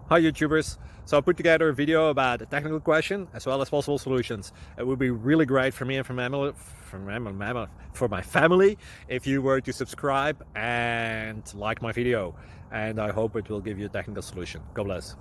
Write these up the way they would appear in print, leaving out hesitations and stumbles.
Hi YouTubers! So I put together a video about a technical question as well as possible solutions. It would be really great for me and for my family if you were to subscribe and like my video, and I hope it will give you a technical solution. God bless.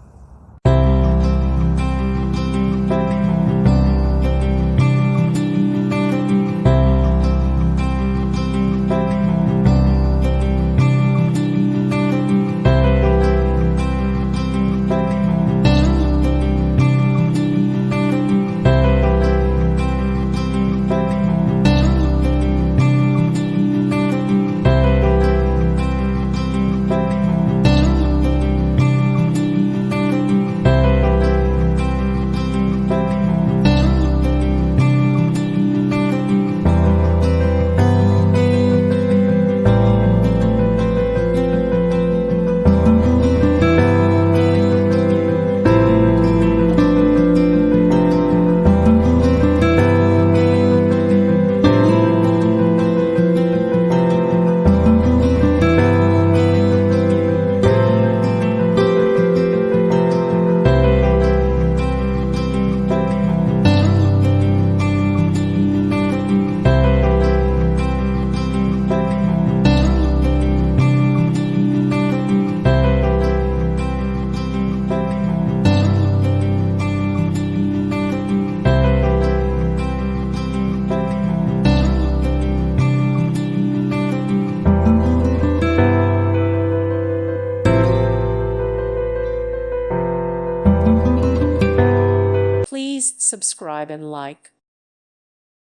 Please subscribe and like.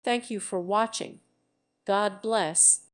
Thank you for watching. God bless.